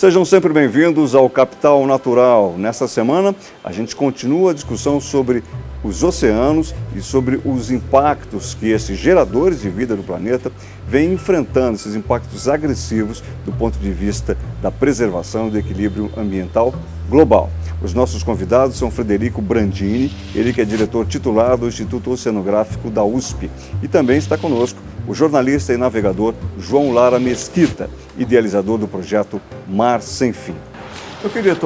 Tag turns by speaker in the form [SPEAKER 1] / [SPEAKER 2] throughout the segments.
[SPEAKER 1] Sejam sempre bem-vindos ao Capital Natural. Nesta semana, a gente continua a discussão sobre os oceanos e sobre os impactos que esses geradores de vida do planeta vêm enfrentando, esses impactos agressivos do ponto de vista da preservação e do equilíbrio ambiental global. Os nossos convidados são Frederico Brandini, ele que é diretor titular do Instituto Oceanográfico da USP. E também está conosco o jornalista e navegador João Lara Mesquita, idealizador do projeto Mar Sem Fim. Eu queria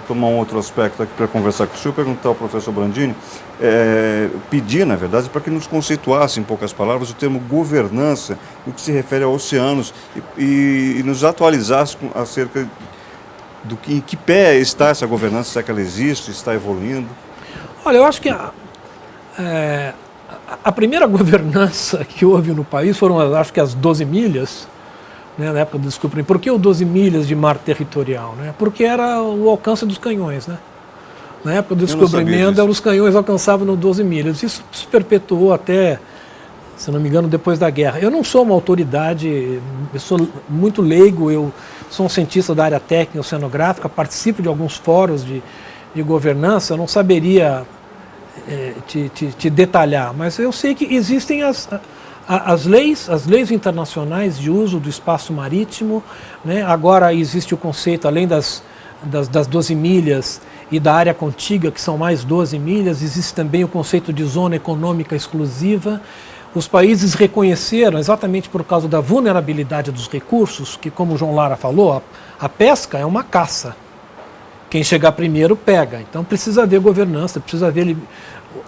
[SPEAKER 1] tomar um outro aspecto aqui para conversar com o senhor, perguntar ao professor Brandini, pedir, na verdade, para que nos conceituasse, em poucas palavras, o termo governança, no que se refere a oceanos, e nos atualizasse acerca do que, em que pé está essa governança, se é que ela existe, está evoluindo.
[SPEAKER 2] Olha, eu acho que a primeira governança que houve no país foram, acho que as 12 milhas, né, na época do descobrimento. Por que o 12 milhas de mar territorial? Né? Porque era o alcance dos canhões. Né? Na época do descobrimento, os canhões alcançavam no 12 milhas. Isso se perpetuou até, se não me engano, depois da guerra. Eu não sou uma autoridade, eu sou muito leigo, eu sou um cientista da área técnica oceanográfica, participo de alguns fóruns de governança, eu não saberia te detalhar, mas eu sei que existem as leis internacionais de uso do espaço marítimo, né? Agora existe o conceito, além das 12 milhas e da área contígua, que são mais 12 milhas, existe também o conceito de zona econômica exclusiva. Os países reconheceram, exatamente por causa da vulnerabilidade dos recursos, que, como o João Lara falou, a pesca é uma caça. Quem chegar primeiro pega. Então precisa haver governança, precisa haver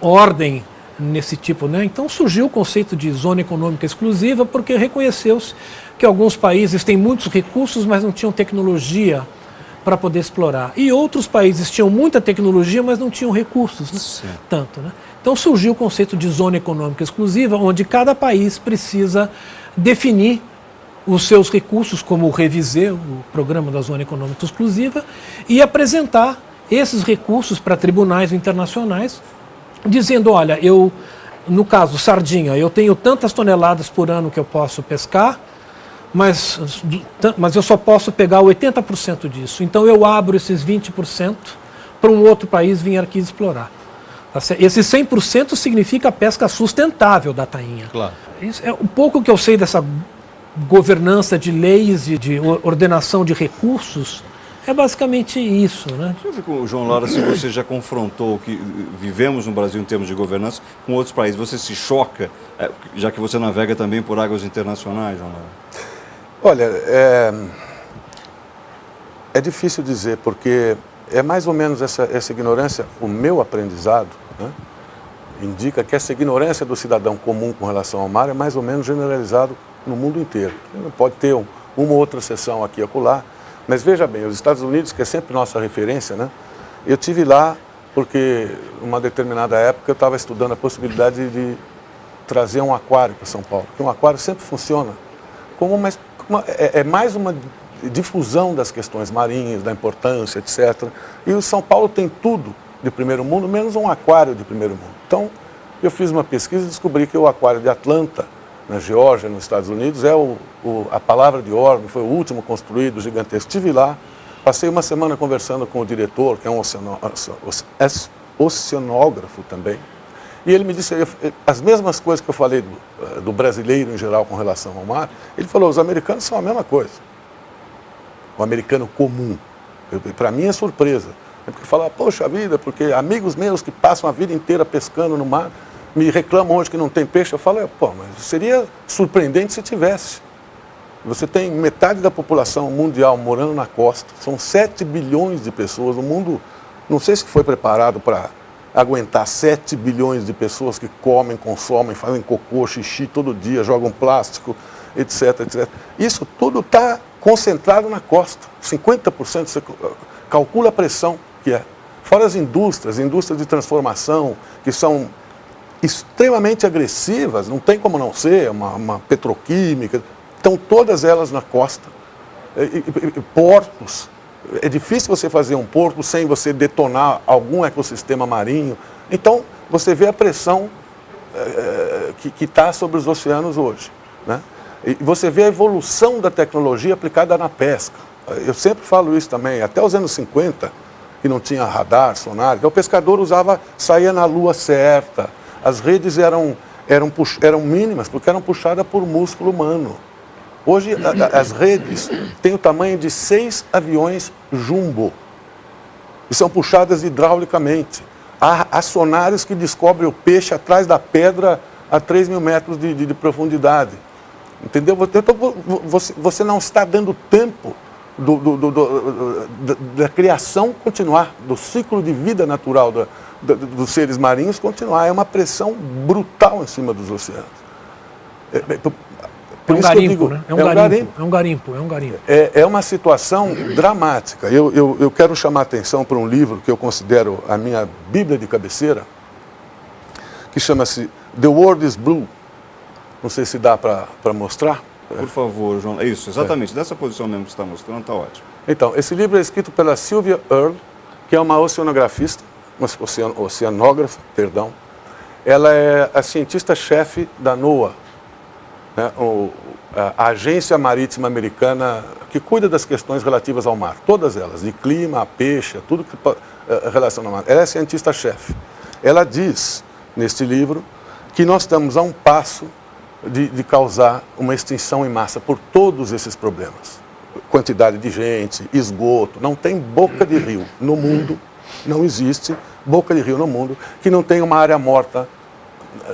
[SPEAKER 2] ordem nesse tipo, né? Então surgiu o conceito de zona econômica exclusiva porque reconheceu-se que alguns países têm muitos recursos, mas não tinham tecnologia para poder explorar. E outros países tinham muita tecnologia, mas não tinham recursos, né? Tanto, né? Então surgiu o conceito de zona econômica exclusiva, onde cada país precisa definir os seus recursos, como o REVISE, o Programa da Zona Econômica Exclusiva, e apresentar esses recursos para tribunais internacionais, dizendo, olha, no caso sardinha, eu tenho tantas toneladas por ano que eu posso pescar, mas eu só posso pegar 80% disso. Então eu abro esses 20% para um outro país vir aqui explorar. Esse 100% significa a pesca sustentável da tainha. Claro. Isso é um pouco que eu sei dessa governança de leis e de ordenação de recursos, é basicamente isso, né? Deixa eu ver
[SPEAKER 1] com o João Lara, se você já confrontou o que vivemos no Brasil em termos de governança com outros países. Você se choca, já que você navega também por águas internacionais, João Lara?
[SPEAKER 3] Olha, é difícil dizer, porque é mais ou menos essa ignorância, o meu aprendizado, né, indica que essa ignorância do cidadão comum com relação ao mar é mais ou menos generalizado no mundo inteiro. Pode ter uma ou outra exceção aqui e acolá, mas veja bem, os Estados Unidos, que é sempre nossa referência, né? Eu tive lá porque, numa determinada época, eu estava estudando a possibilidade de trazer um aquário para São Paulo, porque um aquário sempre funciona como mais uma difusão das questões marinhas, da importância, etc. E o São Paulo tem tudo de primeiro mundo, menos um aquário de primeiro mundo. Então, eu fiz uma pesquisa e descobri que o aquário de Atlanta, na Geórgia, nos Estados Unidos, é a palavra de ordem, foi o último construído, gigantesco. Estive lá, passei uma semana conversando com o diretor, que é um oceanógrafo também, e ele me disse as mesmas coisas que eu falei do brasileiro em geral com relação ao mar. Ele falou, os americanos são a mesma coisa. O americano comum. Para mim é surpresa. É porque fala, poxa vida, porque amigos meus que passam a vida inteira pescando no mar, me reclamam hoje que não tem peixe. Eu falo, pô, mas seria surpreendente se tivesse. Você tem metade da população mundial morando na costa, são 7 bilhões de pessoas. O mundo, não sei se foi preparado para aguentar 7 bilhões de pessoas que comem, consomem, fazem cocô, xixi todo dia, jogam plástico, etc, etc. Isso tudo está concentrado na costa. 50%, você calcula a pressão que é. Fora as indústrias de transformação, que são extremamente agressivas, não tem como não ser, uma petroquímica, estão todas elas na costa. Portos, é difícil você fazer um porto sem você detonar algum ecossistema marinho. Então, você vê a pressão que está sobre os oceanos hoje, né? E você vê a evolução da tecnologia aplicada na pesca. eu sempre falo isso também, até os anos 50, que não tinha radar, sonar, então o pescador saía na lua certa, as redes eram mínimas, porque eram puxadas por músculo humano. Hoje as redes têm o tamanho de 6 aviões jumbo e são puxadas hidraulicamente. Há sonares que descobrem o peixe atrás da pedra a 3.000 metros de profundidade. Entendeu? Então, você não está dando tempo da criação continuar, do ciclo de vida natural dos seres marinhos continuar. É uma pressão brutal em cima dos oceanos.
[SPEAKER 2] É um garimpo, né? É um garimpo.
[SPEAKER 3] É uma situação dramática. Eu quero chamar a atenção para um livro que eu considero a minha bíblia de cabeceira, que chama-se The World is Blue. Não sei se dá para mostrar.
[SPEAKER 1] Por favor, João. Isso, exatamente. Dessa posição mesmo que você está mostrando, está ótimo.
[SPEAKER 3] Então, esse livro é escrito pela Sylvia Earle, que é uma oceanografista, oceanógrafa, perdão. Ela é a cientista-chefe da NOAA, né, a Agência Marítima Americana que cuida das questões relativas ao mar, todas elas, de clima, peixe, tudo que relaciona ao mar. Ela é cientista-chefe. Ela diz, neste livro, que nós estamos a um passo de causar uma extinção em massa por todos esses problemas. Quantidade de gente, esgoto, não tem boca de rio no mundo, não existe boca de rio no mundo que não tenha uma área morta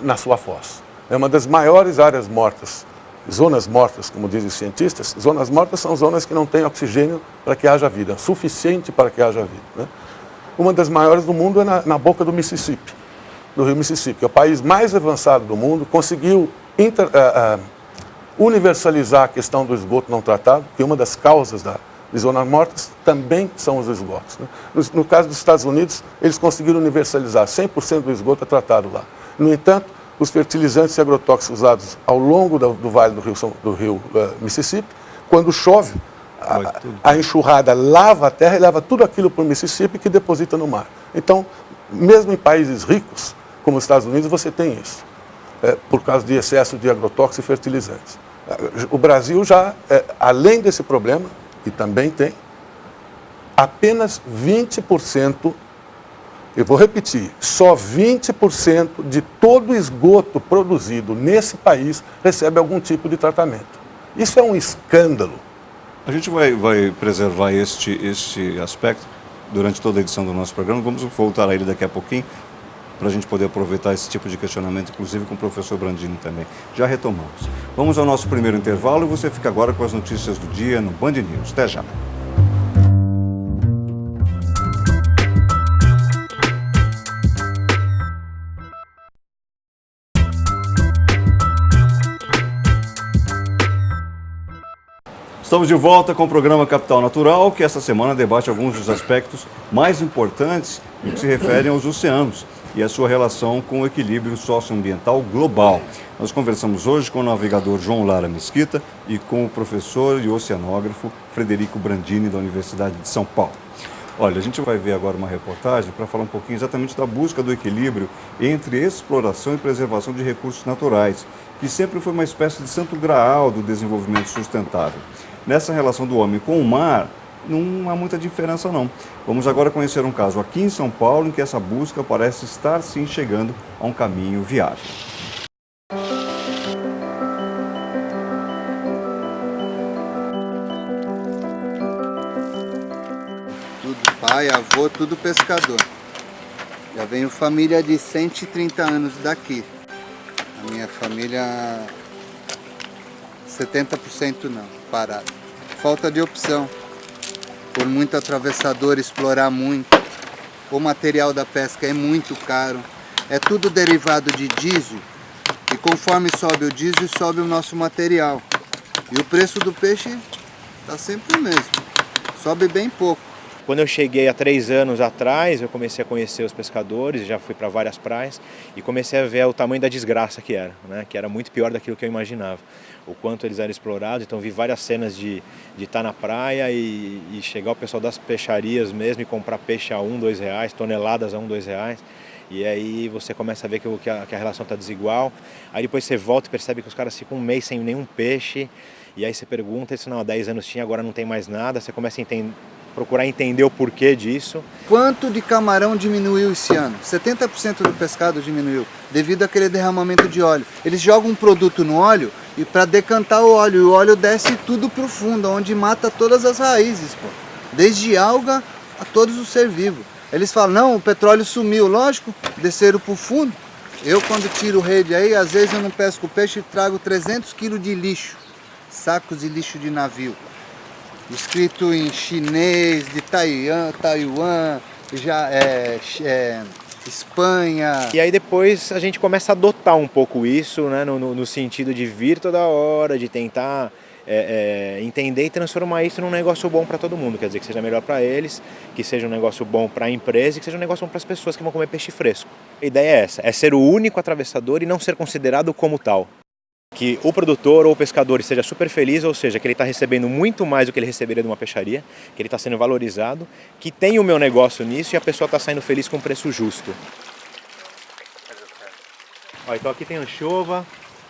[SPEAKER 3] na sua foz. É uma das maiores áreas mortas, zonas mortas, como dizem os cientistas. Zonas mortas são zonas que não têm oxigênio para que haja vida, suficiente para que haja vida, né? Uma das maiores do mundo é na boca do Mississippi, do rio Mississippi, que é o país mais avançado do mundo, conseguiu universalizar a questão do esgoto não tratado, que uma das causas de zonas mortas também são os esgotos, né? No caso dos Estados Unidos, eles conseguiram universalizar 100% do esgoto tratado lá. No entanto, os fertilizantes e agrotóxicos usados ao longo do vale do rio Mississippi, quando chove, a enxurrada lava a terra e leva tudo aquilo para o Mississippi que deposita no mar. Então, mesmo em países ricos, como os Estados Unidos, você tem isso, por causa de excesso de agrotóxicos e fertilizantes. O Brasil já, além desse problema, que também tem, apenas 20%, eu vou repetir, só 20% de todo o esgoto produzido nesse país recebe algum tipo de tratamento. Isso é um escândalo.
[SPEAKER 1] A gente vai preservar este aspecto durante toda a edição do nosso programa. Vamos voltar a ele daqui a pouquinho, para a gente poder aproveitar esse tipo de questionamento, inclusive com o professor Brandini também. Já retomamos. Vamos ao nosso primeiro intervalo e você fica agora com as notícias do dia no Band News. Até já. Estamos de volta com o programa Capital Natural, que esta semana debate alguns dos aspectos mais importantes no que se refere aos oceanos e a sua relação com o equilíbrio socioambiental global. Nós conversamos hoje com o navegador João Lara Mesquita e com o professor e oceanógrafo Frederico Brandini, da Universidade de São Paulo. Olha, a gente vai ver agora uma reportagem para falar um pouquinho exatamente da busca do equilíbrio entre exploração e preservação de recursos naturais, que sempre foi uma espécie de santo graal do desenvolvimento sustentável. Nessa relação do homem com o mar, não há muita diferença não. Vamos agora conhecer um caso aqui em São Paulo em que essa busca parece estar sim chegando a um caminho viável.
[SPEAKER 4] Tudo pai, avô, tudo pescador. Já venho família de 130 anos daqui. A minha família, 70% não, parado. Falta de opção. Por muito atravessador, explorar muito. O material da pesca é muito caro. É tudo derivado de diesel. E conforme sobe o diesel, sobe o nosso material. E o preço do peixe está sempre o mesmo. Sobe bem pouco.
[SPEAKER 5] Quando eu cheguei há 3 anos atrás, eu comecei a conhecer os pescadores, já fui para várias praias e comecei a ver o tamanho da desgraça que era, né? Que era muito pior daquilo que eu imaginava. O quanto eles eram explorados, então vi várias cenas de estar na praia e chegar o pessoal das peixarias mesmo e comprar peixe a R$1, R$2, toneladas a R$1, R$2. E aí você começa a ver que a relação está desigual. Aí depois você volta e percebe que os caras ficam um mês sem nenhum peixe. E aí você pergunta, isso não, há 10 anos tinha, agora não tem mais nada. Você começa a procurar entender o porquê disso.
[SPEAKER 4] Quanto de camarão diminuiu esse ano? 70% do pescado diminuiu, devido àquele derramamento de óleo. Eles jogam um produto no óleo e para decantar o óleo desce tudo para o fundo, onde mata todas as raízes, pô. Desde alga a todos os seres vivos. Eles falam, não, o petróleo sumiu, lógico, desceram para o fundo. Eu quando tiro rede aí, às vezes eu não pesco peixe e trago 300 quilos de lixo, sacos de lixo de navio. Escrito em chinês, de Taiwan, Espanha.
[SPEAKER 5] E aí depois a gente começa a adotar um pouco isso, né, no sentido de vir toda hora, de tentar entender e transformar isso num negócio bom para todo mundo. Quer dizer, que seja melhor para eles, que seja um negócio bom para a empresa e que seja um negócio bom para as pessoas que vão comer peixe fresco. A ideia é essa, é ser o único atravessador e não ser considerado como tal. Que o produtor ou o pescador esteja super feliz, ou seja, que ele está recebendo muito mais do que ele receberia de uma peixaria, que ele está sendo valorizado, que tem o meu negócio nisso e a pessoa está saindo feliz com um preço justo. Ó, então aqui tem anchova,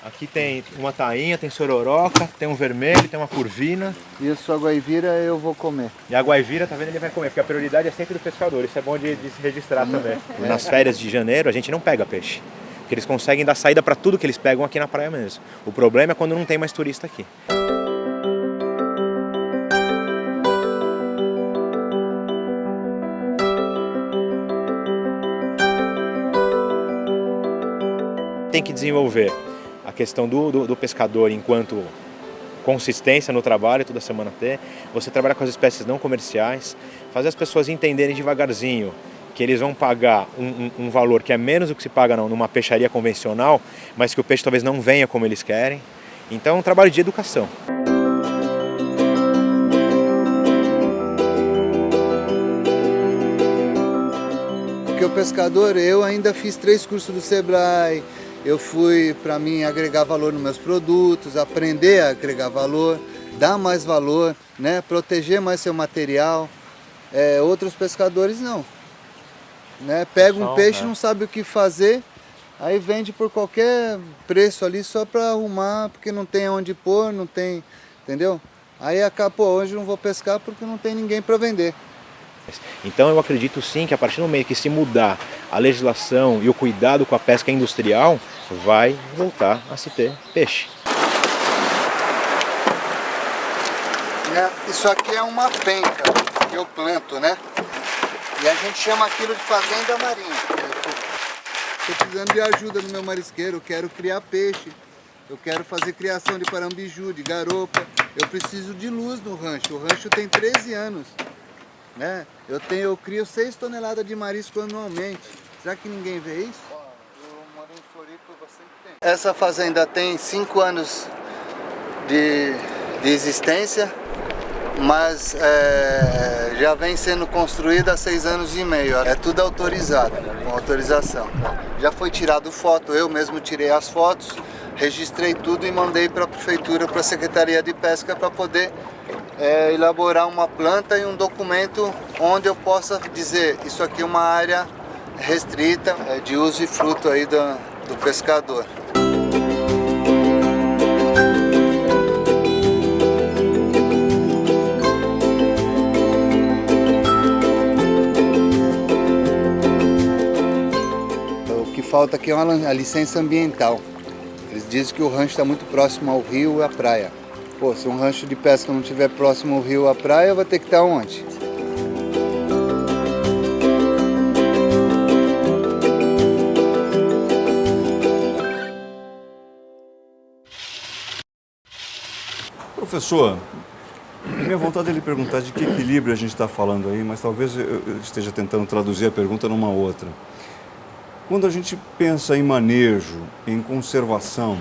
[SPEAKER 5] aqui tem uma tainha, tem sororoca, tem um vermelho, tem uma curvina.
[SPEAKER 4] E a sua guaivira eu vou comer.
[SPEAKER 5] E a guaivira, tá vendo, ele vai comer, porque a prioridade é sempre do pescador, isso é bom de se registrar também. Nas férias de janeiro a gente não pega peixe. Porque eles conseguem dar saída para tudo que eles pegam aqui na praia mesmo. O problema é quando não tem mais turista aqui. Tem que desenvolver a questão do pescador enquanto consistência no trabalho, toda semana ter. Você trabalhar com as espécies não comerciais, fazer as pessoas entenderem devagarzinho que eles vão pagar um valor que é menos do que se paga numa peixaria convencional, mas que o peixe talvez não venha como eles querem. Então é um trabalho de educação.
[SPEAKER 4] Porque o pescador, eu ainda fiz 3 cursos do Sebrae, eu fui para mim agregar valor nos meus produtos, aprender a agregar valor, dar mais valor, né? Proteger mais seu material. Outros pescadores não. Né? Pega um peixe, não sabe o que fazer, aí vende por qualquer preço ali só para arrumar, porque não tem onde pôr, não tem, entendeu? Aí acaba, pô, hoje não vou pescar porque não tem ninguém para vender.
[SPEAKER 5] Então eu acredito sim que a partir do momento que se mudar a legislação e o cuidado com a pesca industrial, vai voltar a se ter peixe.
[SPEAKER 4] Isso aqui é uma penca que eu planto, né? E a gente chama aquilo de fazenda marinha. Estou precisando de ajuda no meu marisqueiro, eu quero criar peixe, eu quero fazer criação de parambiju, de garopa. Eu preciso de luz no rancho, o rancho tem 13 anos. Né? Eu crio 6 toneladas de marisco anualmente. Será que ninguém vê isso? Eu moro em Floripa, você tem. Essa fazenda tem 5 anos de existência. Mas já vem sendo construída há 6 anos e meio. É tudo autorizado, com autorização. Já foi tirado foto, eu mesmo tirei as fotos, registrei tudo e mandei para a prefeitura, para a Secretaria de Pesca, para poder elaborar uma planta e um documento onde eu possa dizer isso aqui é uma área restrita de uso e fruto aí do pescador. Falta aqui a licença ambiental. Eles dizem que o rancho está muito próximo ao rio e à praia. Pô, se um rancho de pesca não estiver próximo ao rio ou à praia, vai ter que estar onde?
[SPEAKER 1] Professor, minha vontade é lhe perguntar de que equilíbrio a gente está falando aí, mas talvez eu esteja tentando traduzir a pergunta numa outra. Quando a gente pensa em manejo, em conservação,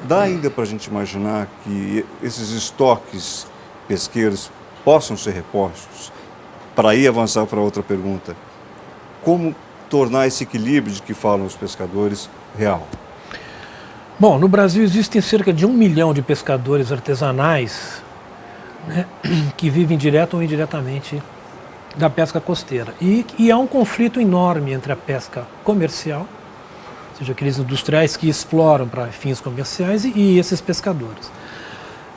[SPEAKER 1] dá ainda para a gente imaginar que esses estoques pesqueiros possam ser repostos? Para aí avançar para outra pergunta, como tornar esse equilíbrio de que falam os pescadores real?
[SPEAKER 2] Bom, no Brasil existem cerca de 1 milhão de pescadores artesanais, né, que vivem direto ou indiretamente da pesca costeira. E há um conflito enorme entre a pesca comercial, ou seja, aqueles industriais que exploram para fins comerciais, e esses pescadores.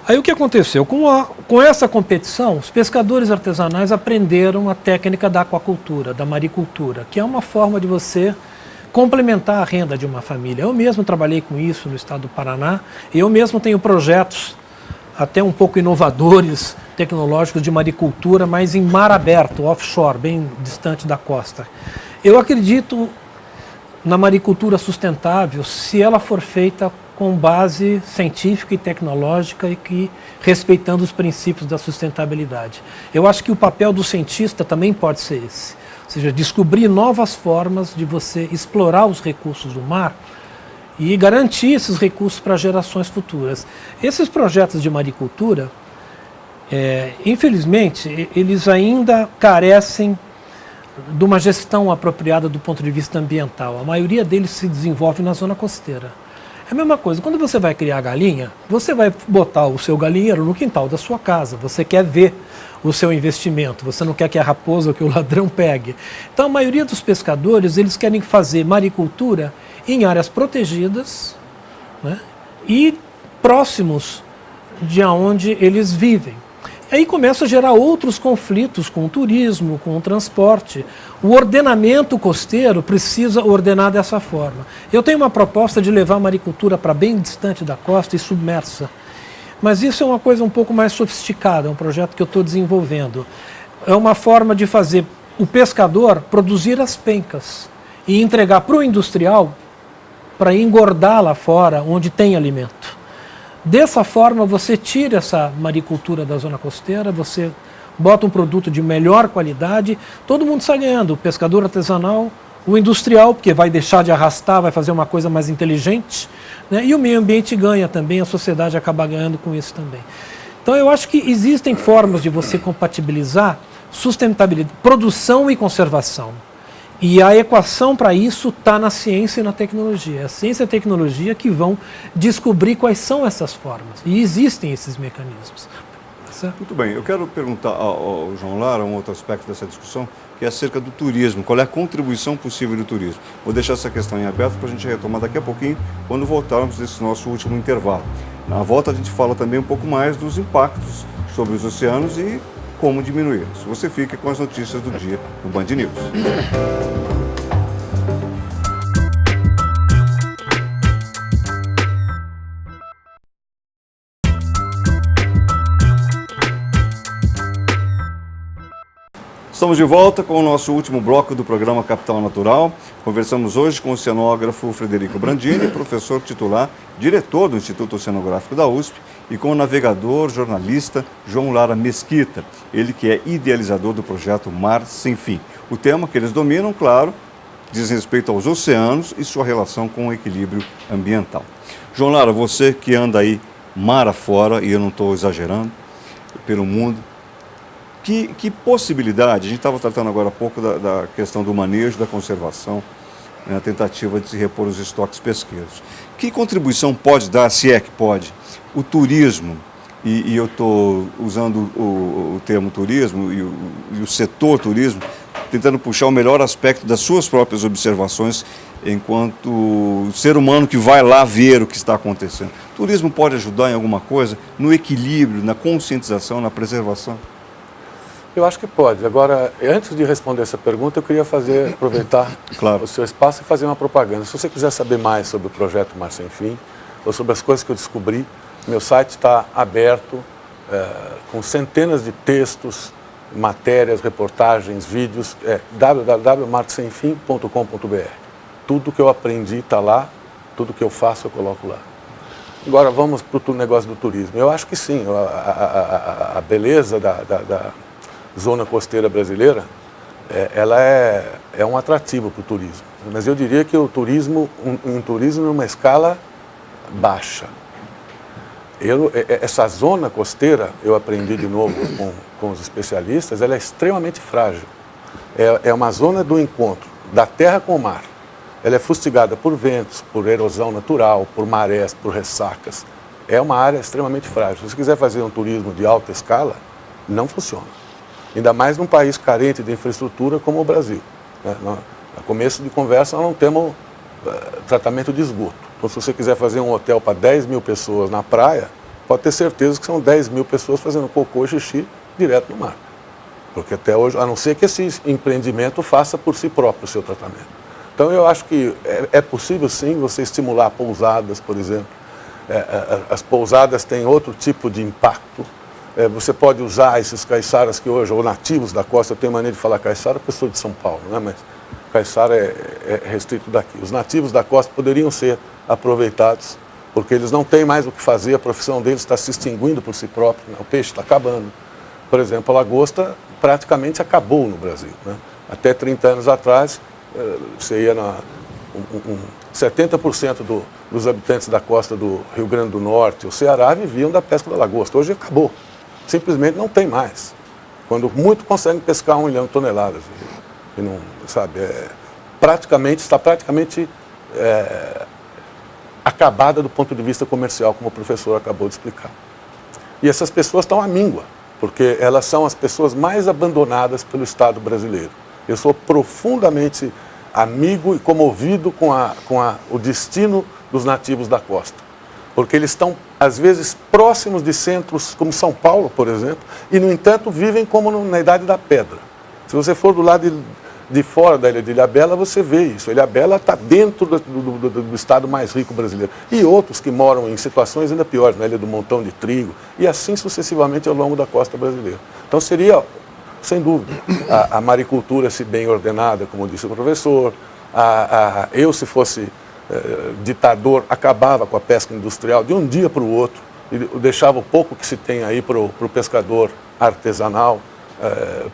[SPEAKER 2] Aí o que aconteceu? Com essa competição, os pescadores artesanais aprenderam a técnica da aquacultura, da maricultura, que é uma forma de você complementar a renda de uma família. Eu mesmo trabalhei com isso no estado do Paraná, e eu mesmo tenho projetos até um pouco inovadores, tecnológicos de maricultura, mas em mar aberto, offshore, bem distante da costa. Eu acredito na maricultura sustentável se ela for feita com base científica e tecnológica e que respeitando os princípios da sustentabilidade. Eu acho que o papel do cientista também pode ser esse, ou seja, descobrir novas formas de você explorar os recursos do mar e garantir esses recursos para gerações futuras. Esses projetos de maricultura, infelizmente, eles ainda carecem de uma gestão apropriada do ponto de vista ambiental. A maioria deles se desenvolve na zona costeira. É a mesma coisa, quando você vai criar galinha, você vai botar o seu galinheiro no quintal da sua casa, você quer ver o seu investimento, você não quer que a raposa ou que o ladrão pegue. Então a maioria dos pescadores, eles querem fazer maricultura em áreas protegidas, né, e próximos de onde eles vivem. Aí começa a gerar outros conflitos com o turismo, com o transporte. O ordenamento costeiro precisa ordenar dessa forma. Eu tenho uma proposta de levar a maricultura para bem distante da costa e submersa. Mas isso é uma coisa um pouco mais sofisticada, é um projeto que eu estou desenvolvendo. É uma forma de fazer o pescador produzir as pencas e entregar para o industrial para engordar lá fora, onde tem alimento. Dessa forma, você tira essa maricultura da zona costeira, você bota um produto de melhor qualidade, todo mundo sai ganhando, o pescador artesanal, o industrial, porque vai deixar de arrastar, vai fazer uma coisa mais inteligente, né? E o meio ambiente ganha também, a sociedade acaba ganhando com isso também. Então eu acho que existem formas de você compatibilizar sustentabilidade, produção e conservação. E a equação para isso está na ciência e na tecnologia. A ciência e a tecnologia que vão descobrir quais são essas formas. E existem esses mecanismos. Certo?
[SPEAKER 1] Muito bem, eu quero perguntar ao João Lara um outro aspecto dessa discussão, que é acerca do turismo. Qual é a contribuição possível do turismo? Vou deixar essa questão em aberto para a gente retomar daqui a pouquinho, quando voltarmos desse nosso último intervalo. Na volta a gente fala também um pouco mais dos impactos sobre os oceanos e como diminuí-los. Você fica com as notícias do dia no Band News. Estamos de volta com o nosso último bloco do programa Capital Natural. Conversamos hoje com o oceanógrafo Frederico Brandini, professor titular, diretor do Instituto Oceanográfico da USP, e com o navegador, jornalista João Lara Mesquita, ele que é idealizador do projeto Mar Sem Fim. O tema que eles dominam, claro, diz respeito aos oceanos e sua relação com o equilíbrio ambiental. João Lara, você que anda aí mar afora, e eu não estou exagerando, pelo mundo, que possibilidade, a gente estava tratando agora há pouco da questão do manejo, da conservação, né, a tentativa de se repor os estoques pesqueiros. Que contribuição pode dar, se é que pode, o turismo, e eu estou usando o termo turismo e o setor turismo, tentando puxar o melhor aspecto das suas próprias observações enquanto ser humano que vai lá ver o que está acontecendo. O turismo pode ajudar em alguma coisa no equilíbrio, na conscientização, na preservação?
[SPEAKER 3] Eu acho que pode. Agora, antes de responder essa pergunta, eu queria aproveitar
[SPEAKER 1] claro,
[SPEAKER 3] o seu espaço e fazer uma propaganda. Se você quiser saber mais sobre o projeto Mar Sem Fim, ou sobre as coisas que eu descobri, meu site está aberto, com centenas de textos, matérias, reportagens, vídeos, www.marsemfim.com.br. Tudo que eu aprendi está lá, tudo que eu faço eu coloco lá. Agora vamos para o negócio do turismo. Eu acho que sim, a beleza da zona costeira brasileira, ela é um atrativo para o turismo. Mas eu diria que o turismo, um turismo numa escala baixa. Essa zona costeira, eu aprendi de novo com os especialistas, ela é extremamente frágil. É uma zona do encontro da terra com o mar. Ela é fustigada por ventos, por erosão natural, por marés, por ressacas. É uma área extremamente frágil. Se você quiser fazer um turismo de alta escala, não funciona. Ainda mais num país carente de infraestrutura como o Brasil. Né? No começo de conversa, nós não temos tratamento de esgoto. Então, se você quiser fazer um hotel para 10 mil pessoas na praia, pode ter certeza que são 10 mil pessoas fazendo cocô e xixi direto no mar. Porque até hoje, a não ser que esse empreendimento faça por si próprio o seu tratamento. Então, eu acho que é possível, sim, você estimular pousadas, por exemplo. As pousadas têm outro tipo de impacto. Você pode usar esses caiçaras que hoje, ou nativos da costa, eu tenho maneira de falar caiçara porque eu sou de São Paulo, né? Mas caiçara é restrito daqui. Os nativos da costa poderiam ser aproveitados, porque eles não têm mais o que fazer, a profissão deles está se extinguindo por si próprio, né? O peixe está acabando. Por exemplo, a lagosta praticamente acabou no Brasil, né? Até 30 anos atrás, você ia 70% dos habitantes da costa do Rio Grande do Norte, o Ceará, viviam da pesca da lagosta. Hoje acabou. Simplesmente não tem mais. Quando muito conseguem pescar 1 milhão de toneladas. E não, sabe, está praticamente acabada do ponto de vista comercial, como o professor acabou de explicar. E essas pessoas estão à míngua, porque elas são as pessoas mais abandonadas pelo Estado brasileiro. Eu sou profundamente amigo e comovido com o destino dos nativos da costa, porque eles estão, às vezes, próximos de centros como São Paulo, por exemplo, e, no entanto, vivem como na Idade da Pedra. Se você for do lado de fora da ilha de Ilhabela, você vê isso. Ilhabela está dentro do estado mais rico brasileiro. E outros que moram em situações ainda piores, na Ilha do Montão de Trigo, e assim sucessivamente ao longo da costa brasileira. Então seria, sem dúvida, a maricultura, se bem ordenada, como disse o professor, eu, se fosse ditador, acabava com a pesca industrial de um dia para o outro, e deixava o pouco que se tem aí para o pescador artesanal,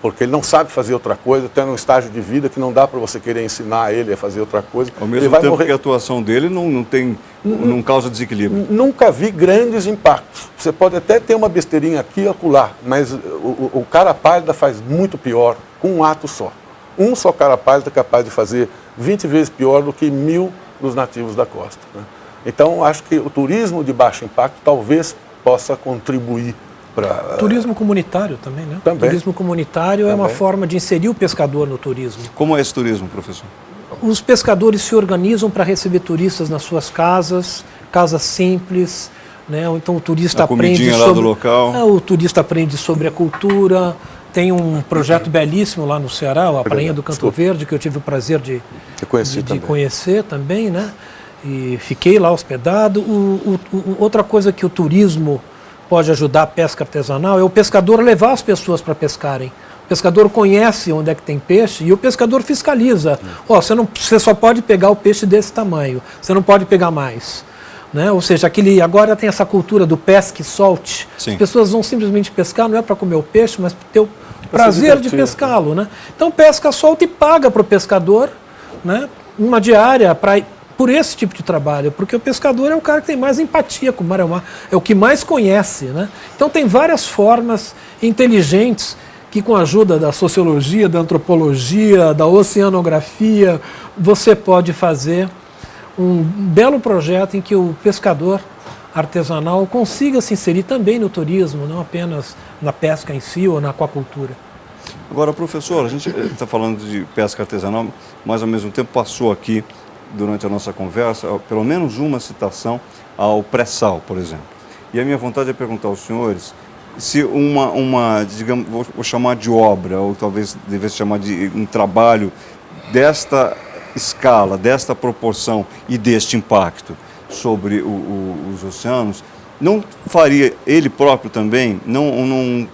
[SPEAKER 3] porque ele não sabe fazer outra coisa, está num estágio de vida que não dá para você querer ensinar ele a fazer outra coisa.
[SPEAKER 1] Ao mesmo tempo que a atuação dele não causa desequilíbrio.
[SPEAKER 3] Nunca vi grandes impactos. Você pode até ter uma besteirinha aqui e acolá, mas o cara pálida faz muito pior com um ato só. Um só cara pálido é capaz de fazer 20 vezes pior do que 1000 dos nativos da costa, né? Então, acho que o turismo de baixo impacto talvez possa contribuir para...
[SPEAKER 2] Turismo comunitário também, né?
[SPEAKER 3] Também.
[SPEAKER 2] Turismo comunitário é uma forma de inserir o pescador no turismo.
[SPEAKER 1] Como é esse turismo, professor?
[SPEAKER 2] Os pescadores se organizam para receber turistas nas suas casas, casas simples, né? Então o turista aprende
[SPEAKER 1] lá do local.
[SPEAKER 2] O turista aprende sobre a cultura. Tem um projeto belíssimo lá no Ceará, a Prainha do Canto Verde, que eu tive o prazer de conhecer também, né? E fiquei lá hospedado. Outra coisa que o turismo pode ajudar a pesca artesanal é o pescador levar as pessoas para pescarem. O pescador conhece onde é que tem peixe e o pescador fiscaliza. Você só pode pegar o peixe desse tamanho, você não pode pegar mais. Né? Ou seja, agora tem essa cultura do pesque e solte.
[SPEAKER 1] Sim.
[SPEAKER 2] As pessoas vão simplesmente pescar, não é para comer o peixe, mas para ter o prazer de pescá-lo. Né? Então pesca, solta e paga para o pescador, né, uma diária por esse tipo de trabalho, porque o pescador é o cara que tem mais empatia com o mar, é o que mais conhece. Né? Então tem várias formas inteligentes que, com a ajuda da sociologia, da antropologia, da oceanografia, você pode fazer um belo projeto em que o pescador artesanal consiga se inserir também no turismo, não apenas na pesca em si ou na aquacultura.
[SPEAKER 1] Agora, professor, a gente está falando de pesca artesanal, mas ao mesmo tempo passou aqui, durante a nossa conversa, pelo menos uma citação ao pré-sal, por exemplo. E a minha vontade é perguntar aos senhores se digamos, vou chamar de obra, ou talvez devesse chamar de um trabalho desta escala, desta proporção e deste impacto sobre os oceanos, não faria ele próprio também, não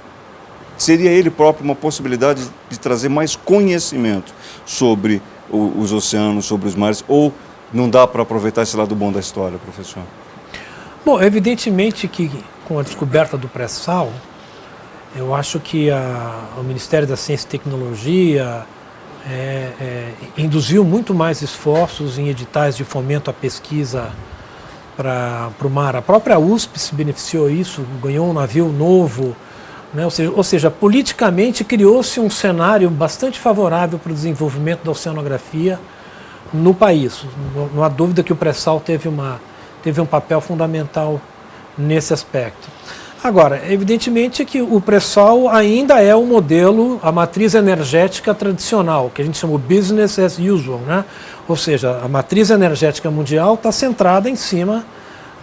[SPEAKER 1] seria ele próprio uma possibilidade de trazer mais conhecimento sobre os oceanos, sobre os mares, ou não dá para aproveitar esse lado bom da história, professor?
[SPEAKER 2] Bom, evidentemente que com a descoberta do pré-sal, eu acho que o Ministério da Ciência e Tecnologia induziu muito mais esforços em editais de fomento à pesquisa para o mar. A própria USP se beneficiou disso, ganhou um navio novo, né? Ou seja, politicamente criou-se um cenário bastante favorável para o desenvolvimento da oceanografia no país. Não há dúvida que o pré-sal teve um papel fundamental nesse aspecto. Agora, evidentemente que o pré-sal ainda é o modelo, a matriz energética tradicional, que a gente chama de business as usual, né? Ou seja, a matriz energética mundial está centrada em cima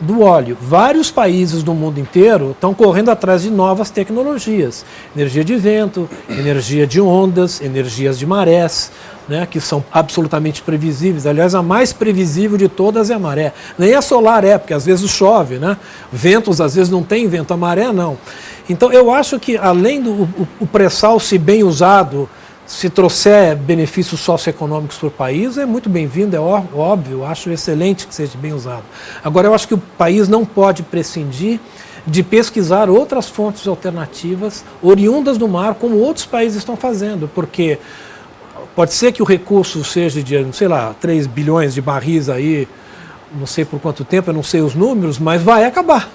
[SPEAKER 2] do óleo. Vários países do mundo inteiro estão correndo atrás de novas tecnologias, energia de vento, energia de ondas, energias de marés, né, que são absolutamente previsíveis. Aliás, a mais previsível de todas é a maré. Nem a solar é, porque às vezes chove, né? Ventos às vezes não tem vento, a maré não. Então eu acho que além do o pré-sal, se bem usado, se trouxer benefícios socioeconômicos para o país, é muito bem-vindo, é óbvio, acho excelente que seja bem usado. Agora eu acho que o país não pode prescindir de pesquisar outras fontes alternativas oriundas do mar, como outros países estão fazendo, porque pode ser que o recurso seja de, sei lá, 3 bilhões de barris aí, não sei por quanto tempo, eu não sei os números, mas vai acabar.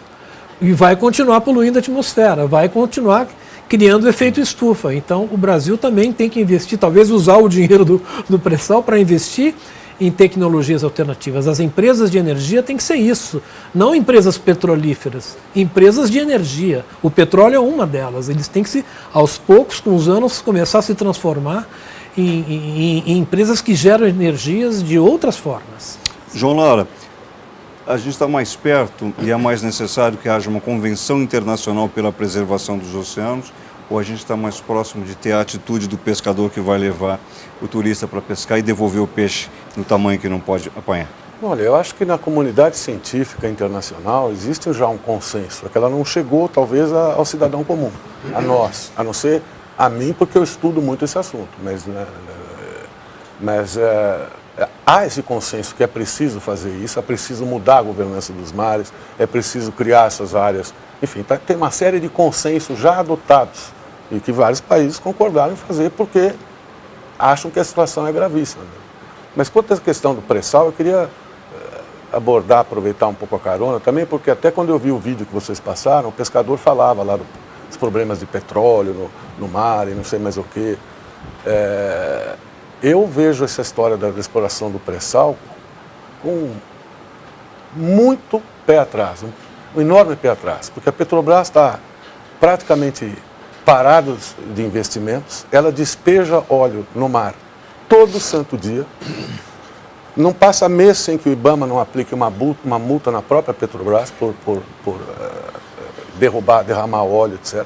[SPEAKER 2] E vai continuar poluindo a atmosfera, vai continuar criando efeito estufa. Então o Brasil também tem que investir, talvez usar o dinheiro do pré-sal para investir em tecnologias alternativas. As empresas de energia têm que ser isso, não empresas petrolíferas, empresas de energia. O petróleo é uma delas, eles têm que, aos poucos, com os anos, começar a se transformar em empresas que geram energias de outras formas.
[SPEAKER 1] João Lara, a gente está mais perto e é mais necessário que haja uma convenção internacional pela preservação dos oceanos, ou a gente está mais próximo de ter a atitude do pescador que vai levar o turista para pescar e devolver o peixe no tamanho que não pode apanhar?
[SPEAKER 3] Olha, eu acho que na comunidade científica internacional existe já um consenso, é que ela não chegou talvez ao cidadão comum, a nós, a não ser a mim, porque eu estudo muito esse assunto, mas há esse consenso que é preciso fazer isso, é preciso mudar a governança dos mares, é preciso criar essas áreas, enfim, tem uma série de consensos já adotados e que vários países concordaram em fazer porque acham que a situação é gravíssima. Mas quanto à questão do pré-sal, eu queria abordar, aproveitar um pouco a carona também, porque até quando eu vi o vídeo que vocês passaram, o pescador falava lá dos problemas de petróleo no mar e não sei mais o quê. Eu vejo essa história da exploração do pré-sal com muito pé atrás, um enorme pé atrás, porque a Petrobras está praticamente parada de investimentos, ela despeja óleo no mar todo santo dia, não passa mês sem que o IBAMA não aplique uma multa na própria Petrobras por derramar óleo, etc.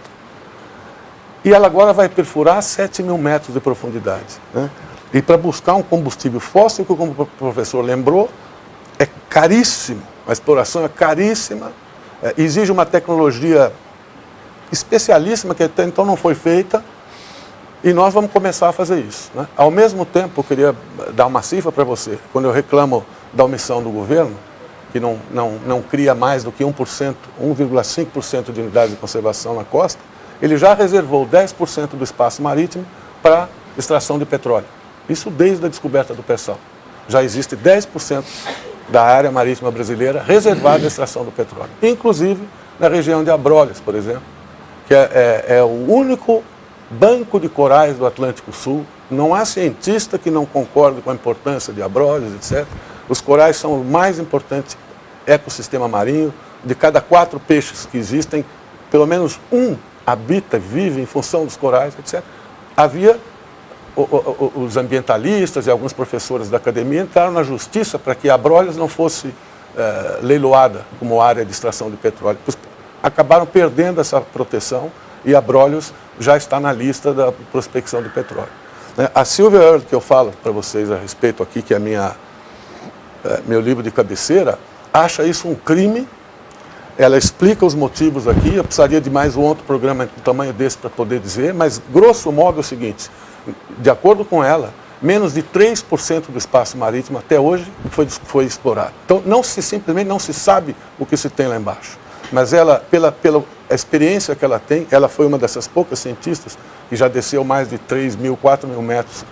[SPEAKER 3] E ela agora vai perfurar 7 mil metros de profundidade, né? E para buscar um combustível fóssil, que como o professor lembrou, é caríssimo, a exploração é caríssima, exige uma tecnologia especialíssima que até então não foi feita, e nós vamos começar a fazer isso, né? Ao mesmo tempo, eu queria dar uma cifra para você, quando eu reclamo da omissão do governo, que não cria mais do que 1%, 1,5% de unidades de conservação na costa, ele já reservou 10% do espaço marítimo para extração de petróleo. Isso desde a descoberta do pré-sal. Já existe 10% da área marítima brasileira reservada à extração do petróleo. Inclusive na região de Abrolhos, por exemplo, que é o único banco de corais do Atlântico Sul. Não há cientista que não concorde com a importância de Abrolhos, etc. Os corais são o mais importante ecossistema marinho. De cada 4 peixes que existem, pelo menos um habita, vive em função dos corais, etc. Havia os ambientalistas e alguns professores da academia entraram na justiça para que Abrolhos não fosse leiloada como área de extração de petróleo. Acabaram perdendo essa proteção e Abrolhos já está na lista da prospecção de petróleo. A Sylvia Earle, que eu falo para vocês a respeito aqui, que é meu livro de cabeceira, acha isso um crime. Ela explica os motivos aqui, eu precisaria de mais um outro programa do tamanho desse para poder dizer, mas grosso modo é o seguinte, de acordo com ela, menos de 3% do espaço marítimo até hoje foi explorado. Então simplesmente não se sabe o que se tem lá embaixo. Mas ela, pela experiência que ela tem, ela foi uma dessas poucas cientistas que já desceu mais de 3 mil, 4 mil metros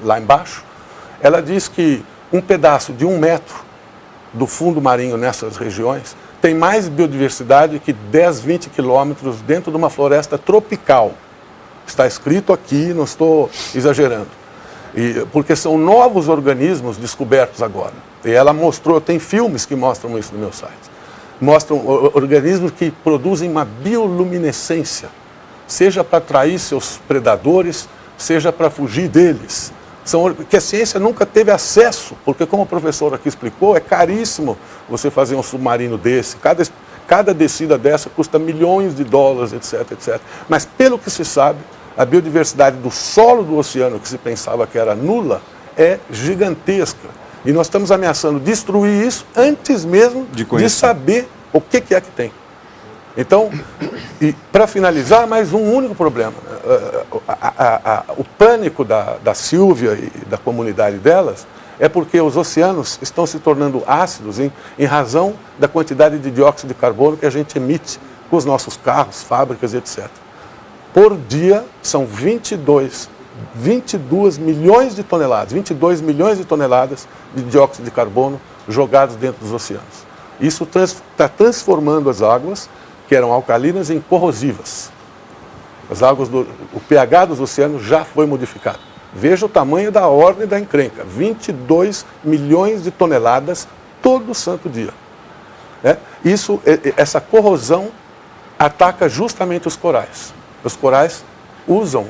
[SPEAKER 3] lá embaixo. Ela diz que um pedaço de 1 metro do fundo marinho nessas regiões tem mais biodiversidade que 10, 20 quilômetros dentro de uma floresta tropical. Está escrito aqui, não estou exagerando. Porque são novos organismos descobertos agora. E ela mostrou, tem filmes que mostram isso no meu site. mostram organismos que produzem uma bioluminescência, seja para atrair seus predadores, seja para fugir deles. Que a ciência nunca teve acesso, porque como o professor aqui explicou, é caríssimo você fazer um submarino desse. Cada descida dessa custa milhões de dólares, etc, etc. Mas pelo que se sabe, a biodiversidade do solo do oceano, que se pensava que era nula, é gigantesca. E nós estamos ameaçando destruir isso antes mesmo de saber o que é que tem. Então, para finalizar, mais um único problema. O pânico da Sílvia e da comunidade delas é porque os oceanos estão se tornando ácidos em razão da quantidade de dióxido de carbono que a gente emite com os nossos carros, fábricas, etc. Por dia, são 22 milhões de toneladas, 22 milhões de toneladas de dióxido de carbono jogados dentro dos oceanos. Isso está transformando as águas, que eram alcalinas, em corrosivas. As águas o pH dos oceanos já foi modificado. Veja o tamanho da ordem da encrenca, 22 milhões de toneladas todo santo dia. Essa corrosão ataca justamente os corais. Os corais usam,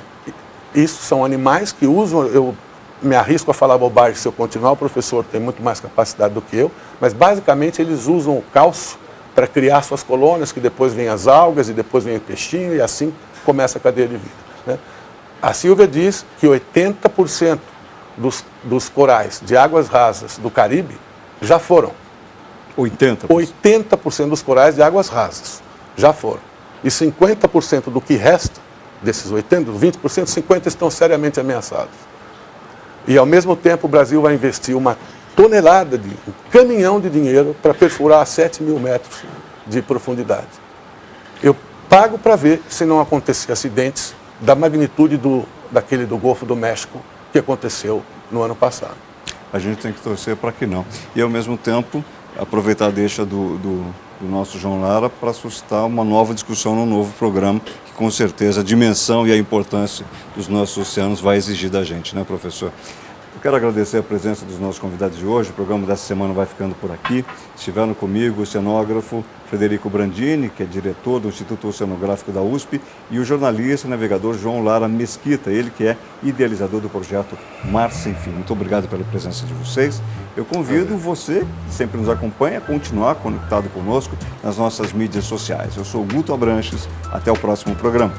[SPEAKER 3] isso são animais que usam, eu me arrisco a falar bobagem se eu continuar, o professor tem muito mais capacidade do que eu, mas basicamente eles usam o cálcio para criar suas colônias, que depois vem as algas e depois vem o peixinho e assim começa a cadeia de vida. A Sílvia diz que 80% dos corais de águas rasas do Caribe já foram.
[SPEAKER 1] 80%?
[SPEAKER 3] 80% dos corais de águas rasas já foram. E 50% do que resta, desses 80%, 20%, 50% estão seriamente ameaçados. E ao mesmo tempo o Brasil vai investir uma tonelada um caminhão de dinheiro para perfurar 7 mil metros de profundidade. Eu pago para ver se não acontecer acidentes da magnitude daquele do Golfo do México que aconteceu no ano passado.
[SPEAKER 1] A gente tem que torcer para que não. E ao mesmo tempo, aproveitar a deixa do nosso João Lara para suscitar uma nova discussão num novo programa, que com certeza a dimensão e a importância dos nossos oceanos vai exigir da gente, né, professor? Eu quero agradecer a presença dos nossos convidados de hoje. O programa dessa semana vai ficando por aqui. Estiveram comigo o oceanógrafo Frederico Brandini, que é diretor do Instituto Oceanográfico da USP, e o jornalista e navegador João Lara Mesquita, ele que é idealizador do projeto Mar Sem Fim. Muito obrigado pela presença de vocês. Eu convido você, que sempre nos acompanha, a continuar conectado conosco nas nossas mídias sociais. Eu sou o Guto Abranches. Até o próximo programa.